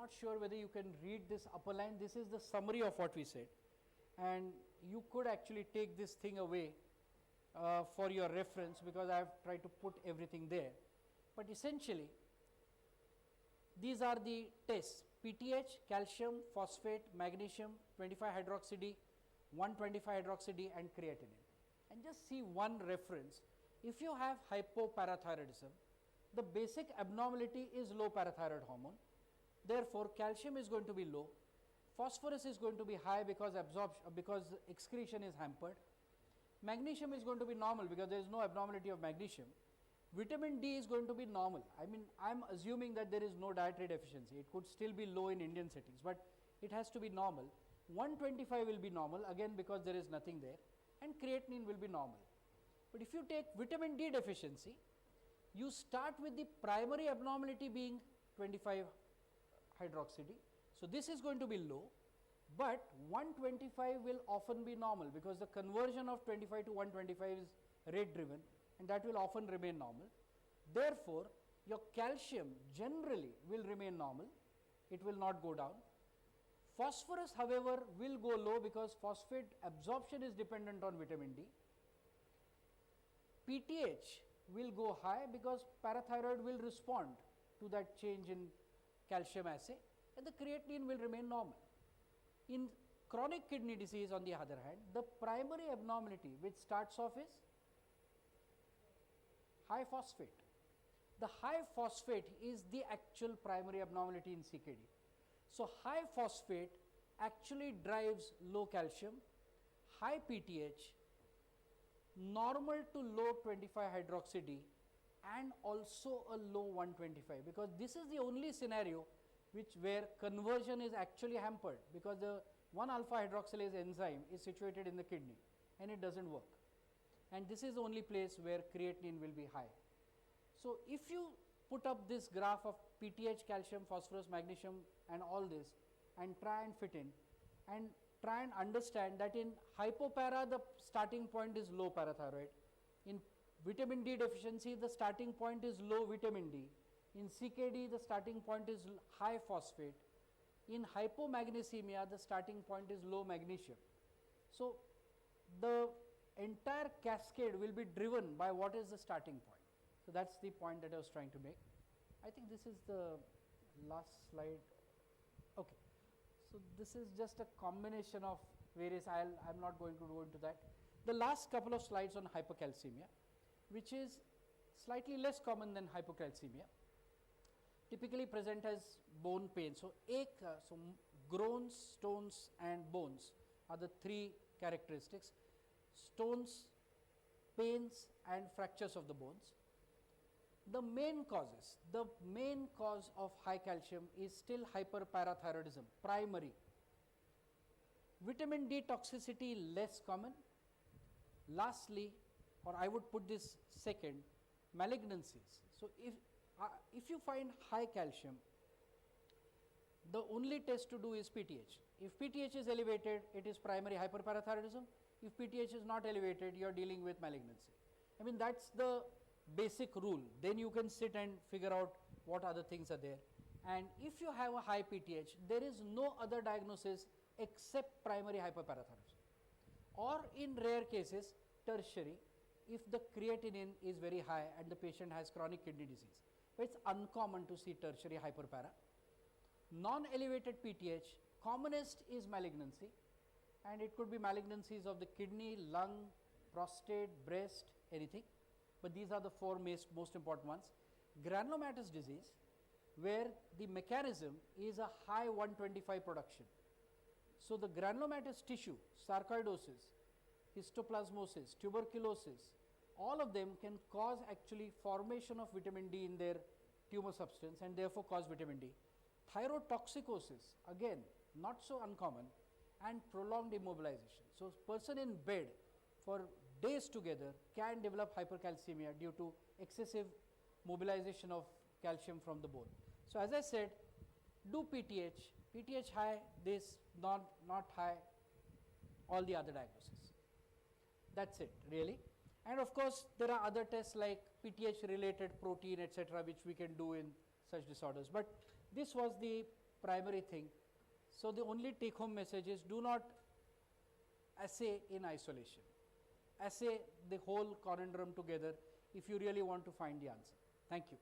not sure whether you can read this upper line. This is the summary of what we said, and you could actually take this thing away for your reference, because I have tried to put everything there. But essentially, these are the tests: PTH, calcium, phosphate, magnesium, 25 hydroxy D, 125 hydroxy D, and creatinine. And just see one reference. If you have hypoparathyroidism, the basic abnormality is low parathyroid hormone. Therefore, calcium is going to be low, phosphorus is going to be high because excretion is hampered. Magnesium is going to be normal because there is no abnormality of magnesium. Vitamin D is going to be normal. I mean, I am assuming that there is no dietary deficiency. It could still be low in Indian settings, but it has to be normal. 125 will be normal, again because there is nothing there, and creatinine will be normal. But if you take vitamin D deficiency, you start with the primary abnormality being 25 hydroxy D. So, this is going to be low, but 125 will often be normal, because the conversion of 25 to 125 is rate driven, and that will often remain normal. Therefore, your calcium generally will remain normal, it will not go down. Phosphorus, however, will go low because phosphate absorption is dependent on vitamin D. PTH will go high because parathyroid will respond to that change in calcium assay, and the creatinine will remain normal. In chronic kidney disease, on the other hand, the primary abnormality which starts off is high phosphate. The high phosphate is the actual primary abnormality in CKD. So, high phosphate actually drives low calcium, high PTH, normal to low 25 hydroxy D, and also a low 125, because this is the only scenario where conversion is actually hampered, because the 1-alpha hydroxylase enzyme is situated in the kidney and it does not work, and this is the only place where creatinine will be high. So, if you put up this graph of PTH, calcium, phosphorus, magnesium and all this, and try and fit in and try and understand that in hypopara the starting point is low parathyroid, in vitamin D deficiency the starting point is low vitamin D, in CKD the starting point is high phosphate, in hypomagnesemia the starting point is low magnesium. So, the entire cascade will be driven by what is the starting point. So, that is the point that I was trying to make. I think this is the last slide. Okay. So, this is just a combination of various, I am not going to go into that. The last couple of slides on hypocalcemia, which is slightly less common than hypocalcemia, typically present as bone pain. So, groans, stones and bones are the three characteristics: stones, pains and fractures of the bones. The main cause of high calcium is still hyperparathyroidism, primary. Vitamin D toxicity less common. Lastly, or I would put this second, malignancies. So, if you find high calcium, the only test to do is PTH. If PTH is elevated, it is primary hyperparathyroidism. If PTH is not elevated, you are dealing with malignancy. I mean, that is the basic rule. Then you can sit and figure out what other things are there. And if you have a high PTH, there is no other diagnosis except primary hyperparathyroidism, or in rare cases tertiary, if the creatinine is very high and the patient has chronic kidney disease. But it is uncommon to see tertiary hyperpara. Non-elevated PTH, commonest is malignancy, and it could be malignancies of the kidney, lung, prostate, breast, anything. But these are the four most important ones. Granulomatous disease, where the mechanism is a high 125 production. So, the granulomatous tissue, sarcoidosis, histoplasmosis, tuberculosis, all of them can cause actually formation of vitamin D in their tumor substance and therefore cause vitamin D. Thyrotoxicosis, again not so uncommon, and prolonged immobilization. So, person in bed for days together can develop hypercalcemia due to excessive mobilization of calcium from the bone. So, as I said, do PTH high, this, not high, all the other diagnoses. That is it really. And of course, there are other tests like PTH related protein etc., which we can do in such disorders. But this was the primary thing. So the only take home message is, do not assay in isolation. Assay the whole conundrum together if you really want to find the answer. Thank you.